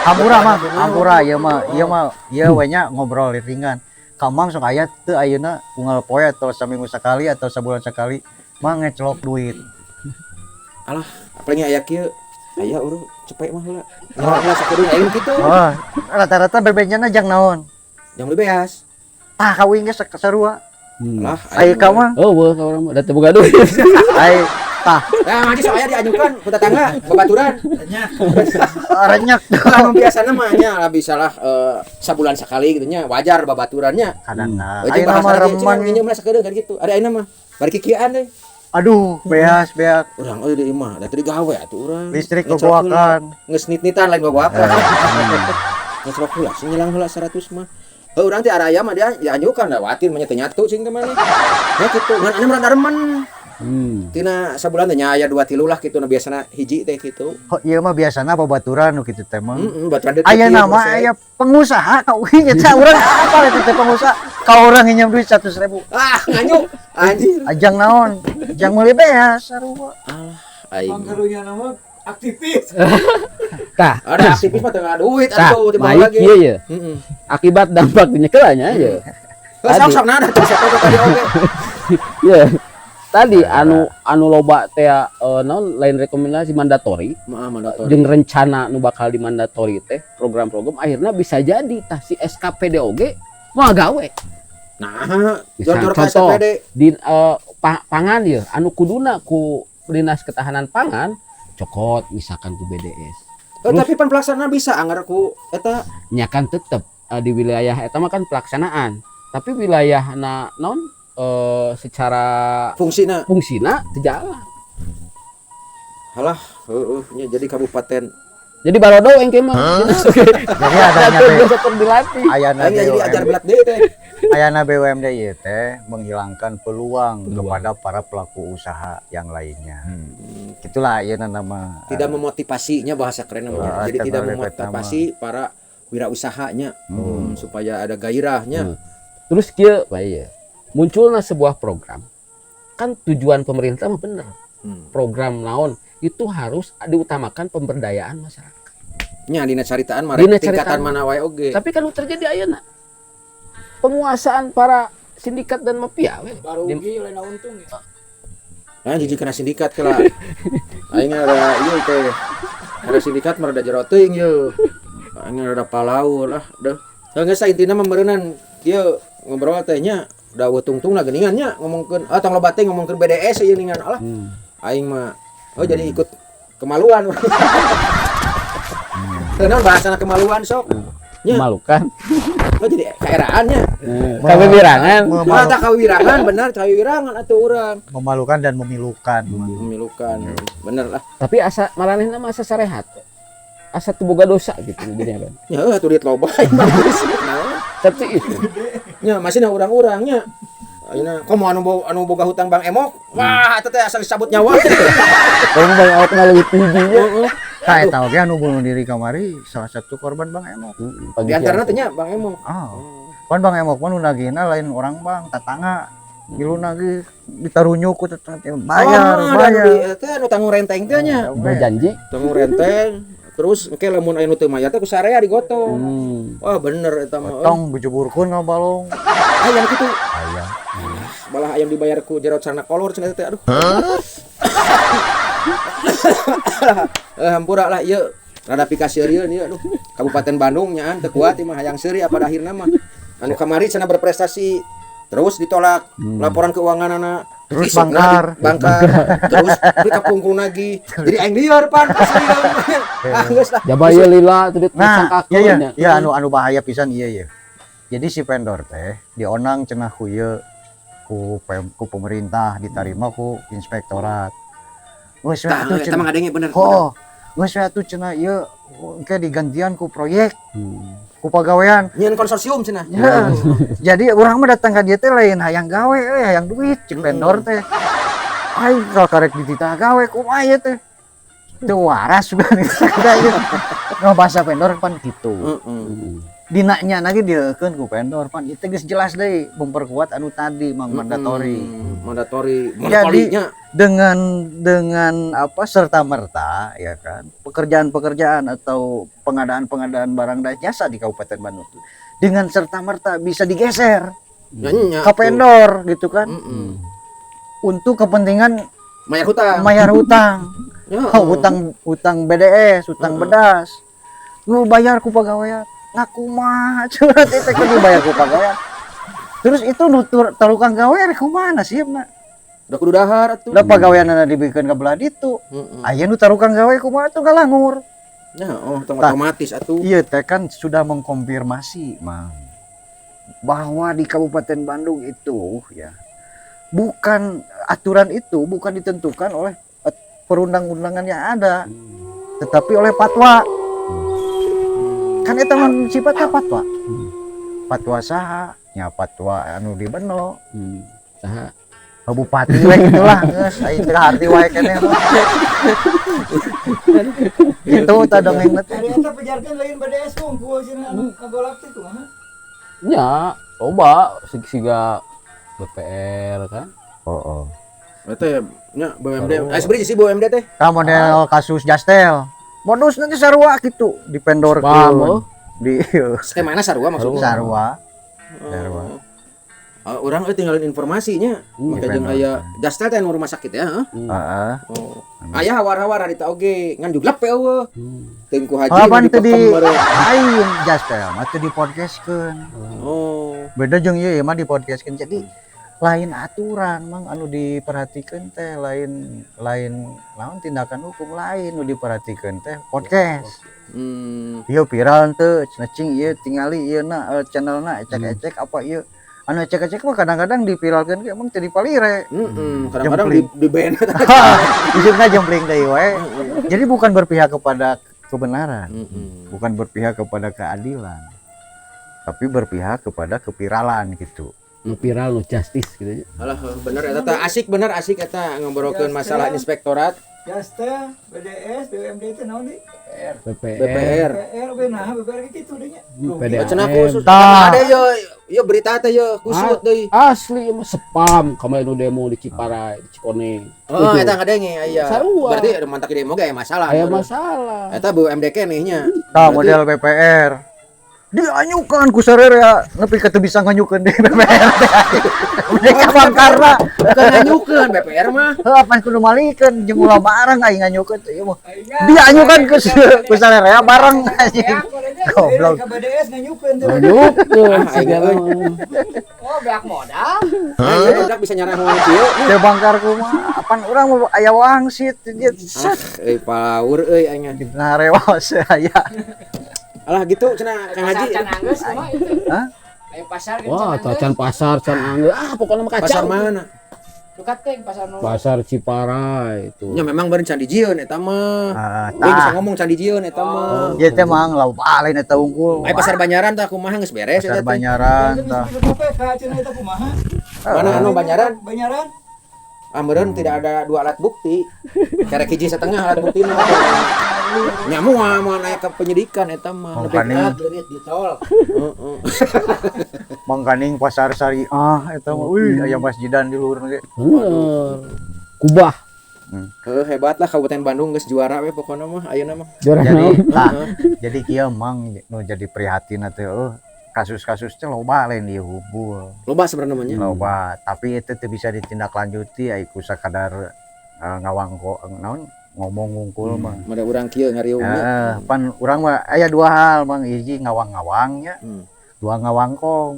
hampura ieu mah we nya ngobrol ringan. kamang sok aya teu ayeuna unggal poe atau seminggu sekali atau sebulan sekali mah ngecelok duit. Apalagi aya kieu. Aya urang cepet mah heula. Nyawa sakuring ayeuna kitu. Oh, rata-rata bebenjana jang naon? Yang lebih beas. Tah kawin ge sarua. Lah, Ai ka mah, Oh, wah orang mah da teu boga duit. ai tah nah ngaji sok aya diajukan ku tetangga babaturan. renyak Kalau biasana mah nya lah bisalah sabulan sekali gitu nya, wajar babaturannya. kadang-kadang. Ayeuna Ayeuna mah reman. nginjem lah sakedeung kan gitu. Ada ayeuna mah bari kikian deui. Aduh, beas beak Urang euy deui mah, da teu digawe atuh urang. listrik Ngecrok heula. gogoakan. Geus nit-nitan lain gogoakan. Ngecrok heula sing ngilang heula 100 mah. Urang teh araya mah dia diajukan da watir mah nya teu nyatu sing teh mah. Ya kitu, ngan anu rada remen. Tina sabulan teh nya aya 2-3 lah kitu na biasana hiji teh kitu. Oh, ieu mah biasana babaturan nu kitu teh mah. Baturan deui. Aya nama aya pengusaha kawin eta urang apa eta teh pengusaha. Ka urang nginjem duit 100.000. Ah, nganyuk. Anjir. Ajang naon? Jang meuli beas sarua. Aing. Pangkarunya nama aktivis. Tah, Ada aktivis mah teu duit tah, atuh tiba baik lagi. ieu ya. Heeh. Akibat dampaknya kelanya ya. Sok nada teh siapa tadi oge. Ya. Tadi anu loba teh naon lain rekomendasi mandatori Maaf mandatori. jeung rencana nu bakal dimandatori teh program-program akhirnya bisa jadi tah si SKPD oge mau gawe. Nah, Misal jor contoh KSPD. di pangan ya anu kuduna ku Dinas Ketahanan Pangan cokot misalkan ku BDS. Tapi pan pelaksana bisa anggar ku eta Nya kan tetep di wilayah eta mah kan pelaksanaan. Tapi wilayahna naon secara fungsina. fungsina teu jalan. Halah, nya jadi kabupaten. Jadi barodo engke mah. Jadi adanya teh Tetep dilatih. ayana Aing jadi ajar BUMD, belat deui teh. ayana BUMD ieu teh menghilangkan peluang kepada para pelaku usaha yang lainnya. Itulah ayeuna nama Tidak memotivasinya bahasa keren namanya. Jadi kata tidak repet memotivasi para wirausahanya supaya ada gairahnya. Terus kieu bae ya. Munculna sebuah program. Kan tujuan pemerintah mah bener. Program naon itu harus diutamakan pemberdayaan masyarakat. Nya dina caritaan mah Dina tingkatan caritaan. mana wae oge. Tapi kan terjadi ayeuna penguasaan para sindikat dan mafia we. Baru rugi lain untung ya. Nah, jiji kena sindikat kala. Aing ada ieu teh. Ada sindikat mah rada jero teuing ieu. Aing rada palau lah, deuh. Geus intina mah meureunnan kieu ngobrol teh nya da tungtungna geuningan nya ngomongkeun tong loba teh ngomongkeun BDS ieu ningan alah. Aing mah jadi ikut kemaluan. Kenal bahasana kemaluan sok. Nya, Memalukan. jadi kaeraannya. Kawirangan. Nah, tak kawirangan benar kawirangan atuh urang. memalukan dan memilukan. Memilukan. Bener lah. Tapi asa maranehna mah asa sarehat. Asa teu boga dosa gitu jadinya kan. Ya atuh diet loba. Tapi itu Nya masih na urang-urangnya. Ayeuna komo anu boga hutang Bang Emok. Wah, eta teh asal disabut nyawa. kalau bang awak ngaleuwih hijinya. Ka eta oge anu bunuh diri kamari salah satu korban Bang Emok. Di antaranya teh nya Bang Emok. Kan Bang Emok mah nu nagihna lain orang Bang, tetangga. Gilu nagih ditarunyuk ku tetangga bayar. Teh anu tanggung renteng teh nya. Udah janji. Tanggung renteng. Terus engke lamun aya nu teu mayar teh ku sarea digotong. Wah, bener eta mah. Tong bujuburkeun ngabalong. Aya kitu. Aya. Malah ayam dibayar ku jerot sana kolor cenah teh aduh. Hampura lah ieu rada pika seurieun ieu aduh. Kabupaten Bandung nyaan teu kuat ieu mah hayang seuri apa akhirna mah. Anu kamari cenah berprestasi terus ditolak laporan keuangan anak Terus bangkar. terus beli kapungkung lagi jadi aing liar pan geus lah Jaba ieu lila teu Nah, disangkakeun nya. iya anu bahaya pisan iya ya. Jadi si vendor teh dionang cenah ku ieu ku pemerintah diterima ku inspektorat. Geus we atuh eta mah ngadenge bener Oh, geus we atuh cenah ieu engke digantian ku proyek. Ku pagawean. nyeun konsorsium cenah. Ya. Jadi urang mah datang ka dieu teh lain hayang gawe hayang duit cek vendor teh. Ai kalau karek dititah gawe kumaha ieu teh. Teu waras juga ieu. No bahasa vendor pan kitu. Dinanya lagi diekeun ku vendor pan ieu teh geus jelas deui memperkuat anu tadi mang mandatori. Mandatori Jadi monopolinya. dengan apa serta merta ya kan pekerjaan-pekerjaan atau pengadaan barang dan jasa di Kabupaten Bandung itu dengan serta-merta bisa digeser Nya ke vendor gitu kan untuk kepentingan Mayar hutang. Ya, hutang BDS, hutang bedas. Lu bayar ku pagawean. Ngaku mah curhat itu kan dibayar ku pagawean. Terus itu nutur tarukang gawe kumaha nasibna? Udah kudu dahar atuh. Udah pagaweanna dibikeun ka belah ditu. Aya nu tarukang gawe kumaha tuh ngalangur. Ya, otomatis atuh. Iya teh kan sudah mengkonfirmasi, Mang. Bahwa di Kabupaten Bandung itu ya bukan aturan itu bukan ditentukan oleh perundang-undangan yang ada, tetapi oleh fatwa. Kan eta mah sifatnya fatwa. Fatwa saha? Nya fatwa anu di Beno. Saha? Bupati we gitulah geus aing teh harti wae keneh. Itu tah dongeng teh. Ari eta pejarkeun lain BDS hungkul cenah anu kagolak teh kumaha? Ya, coba siga BPR kan. Eta nya BUMD. Sebenarnya sih BUMD teh. Ka model kasus Jastel. Modus nanti sarua gitu dipendorkeun. Paham, Di Skemana sarua maksudnya? sarua. Orang tinggalin informasinya. Maka jeung aya Jastel teh rumah sakit ya, Heeh. Oh. Aya hawar-hawar harita oge ngan juglep we eueuh. Teu ku haji Kapan teu di bareng. aing Jastel mah teu dipodcastkeun. Oh. Beda jeung ieu mah dipodcastkeun. Jadi lain aturan mang anu diperhatikeun teh lain naon tindakan hukum lain nu diperhatikeun teh podcast. Ieu viral teu cing ieu tingali ieu na channelna ecek-ecek apa ieu anu ecek-ecek mah kadang-kadang dipiralkeun ge emang teu dipalire. Kadang-kadang di ban. Isukna jempling deui we. Jadi bukan berpihak kepada kebenaran. Bukan berpihak kepada keadilan. Tapi berpihak kepada kepiralan gitu. Nu viral nu justice gitu. Alah bener eta asik eta ngobrolkeun masalah inspektorat. Jastel, BDS, BUMD itu naon deui? BPR. BPR we nah BPR kitu deui nya. PDAM. Cenah khusus. Tah. Ada yo berita teh yo kusut deui. Asli mah spam kemarin nu demo di Ciparai, di Cikoneng. Oh, eta ngadenge aya. Sarua. Berarti mantak demo ge aya masalah. Aya masalah. Eta BUMD kenehnya. Tah model BPR. Dianyukan ku sararea nepi ka teu bisa nganyukeun di BPR. Mereka bangkarna Bukan nganyukeun BPR mah. heuh pas kudu malikeun jeung ulah barang aing nganyukeun teh ieu mah. Dianyukan ku sararea bareng anjing. Goblok. Ka BDS nganyukeun teh. Nyukeun segala. Oh, beak modal. Ayo budak bisa nyarah ngomong kieu. Teu bangkar kumaha apan urang mah aya wangsit dia set Paur euy aing. dina rewas aya. Alah gitu cenah Kang Haji. Hah? Wah, can pasar, can angge. Pokoknya mah Pasar kacau. mana? Pasar Ciparai itu. Ya memang beureun Candi Jion eta mah. Ah, Gue bisa tah. ngomong Candi Jion eta mah. Ieu teh mang loba lain eta unggul. Ai pasar Banyaran tah kumaha geus beres Pasar eta teh. Banyaran tah. KPK cenah eta kumaha? Mana anu Banyaran? Banyaran? Meureun tidak ada 2 alat bukti. Karek hiji setengah alat buktina. Nya moal naik ke penyidikan eta mah. Mangkaning Heeh. mangkaning pasar syariah eta mah aya masjidan di luhur ge. Bener. Kubah. Hebat lah Kabupaten Bandung geus juara we pokona mah ayeuna mah. Juara Jadi naon? tah jadi kieu mang nu jadi prihatin teh kasus-kasus teh loba lain di hubul. Loba sebenarnya namanya. Loba, tapi itu teu bisa ditindaklanjuti ai ku sakadar ngawangko naon ngomong ngungkul mah. Mada urang kieu ngariungna. Pan urang mah aya dua hal mang hiji ngawang-ngawangnya. Dua ngawangkong.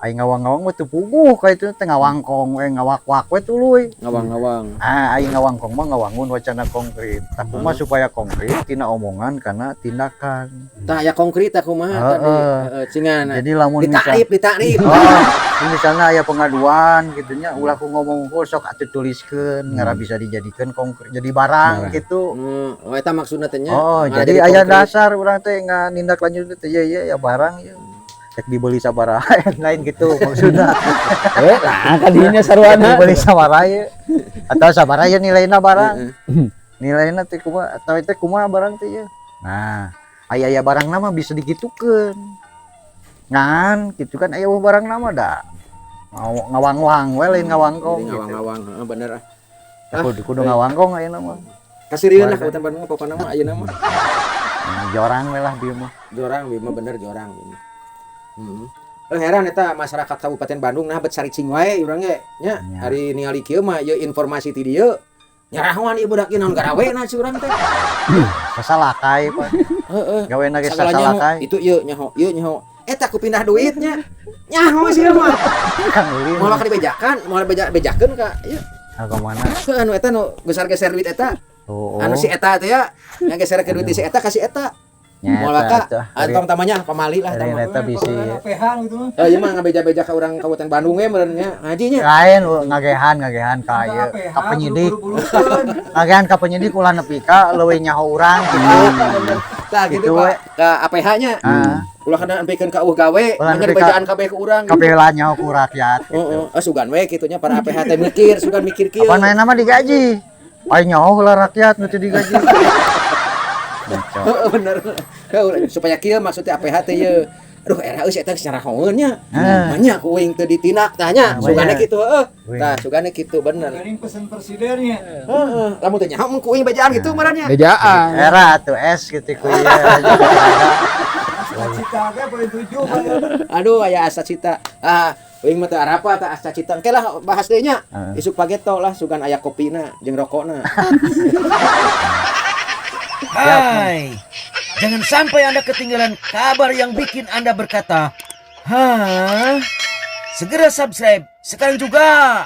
Ai ngawang-ngawang mah teu puguh ka itu teh ngawangkong we ngawak-wak we tuluy. Ngawang-ngawang. Ai ngawangkong mah ngawangun wacana konkret. Tapi mah supaya konkret tina omongan kana tindakan. Tah aya konkret tah kumaha tadi cingan. Jadi lamun ditakrif. misalnya aya pengaduan gitunya ulah ku ngomong sok atuh tuliskeun ngara bisa dijadikan konkret jadi barang gitu. Oh eta maksudna teh nya. Jadi aya dasar urang teh nindaklanjut teh ya barang ya. Cek dibeli sabaraha lain gitu maksudna. Nah, kadinya sarwana. Dibeli sabaraha atau sabaraha nilainya barang. Nilainya teh kumaha atau teh kumaha barang teh ya. Nah, aya barang nama bisa digitukeun. Ngan gitu kan aya barang nama da. Ngawang-wang we lain ngawangkong. Ngawang-ngawang, heeh bener ah. Kudu ngawangkong ayeuna mah. Kasirieun lah Kabupaten Bandung pokona mah ayeuna mah. Jorang we lah dieu mah. Jorang we mah bener jorang we. Heran eta masyarakat Kabupaten Bandung nah bet saricing wae urang ge nya hari ningali kieu mah ye informasi ti dieu nyarahoan ieu budak ieu naon garawena curang teh. Sasalakai Pak. Heeh. Gawena ge Sagalanya sasalakai. itu ieu nyaho. Eta ku pindah duitnya. Nyaho sih mah. Kang ulin. Moal ka dibejakan, moal bejakeun ka ieu. Ka mana? Anu eta nu geser-geser duit eta. Oh. Anu si eta teh ya, nya geser ke duit si eta kasih eta. Moal ka antong tamanya pamali lah Dari tamanya. eta bisi. PH gitu mah. Ieu mah ngabeja-beja ka urang Kabupaten Bandung we meureun nya ngajinya. Lain ngagehan ka ieu ka penyidik. Ngagehan ka penyidik ulah nepi ka leuwih nyaho urang gitu. Tah gitu Gitu, Pak. Ka APH-nya. Ulah kana nepikeun ka gawe, Ulah nya nepi ka- dibejaan kabeh ku urang. Kabeh lah nyaho ku rakyat. Heeh, sugan we kitunya para APH teh mikir, sugan mikir kieu. Apa nama digaji? Aya nyaho heula rakyat nu teu digaji. Heeh, bener. Supaya kieu maksudnya APH teh ye. Aduh era eus eta secara hongeunnya. Banyak ku uing teu ditindak tanya. Sugane kitu heeh. Tah sugane kitu bener. Kirim pesan presidennya. Heeh, lamun teu nyaho ku uing bejaan gitu marannya. Bejaan. Era tuh es gitu ku ieu. Cita ge poin 7 Aduh aya asa cita. Uing mah teu arapa tah asa cita. Engke lah bahas deui nya. Isuk pageto lah sugan aya kopina jeung rokokna. Hai, jangan sampai Anda ketinggalan kabar yang bikin Anda berkata, "Hah?" Segera subscribe sekarang juga.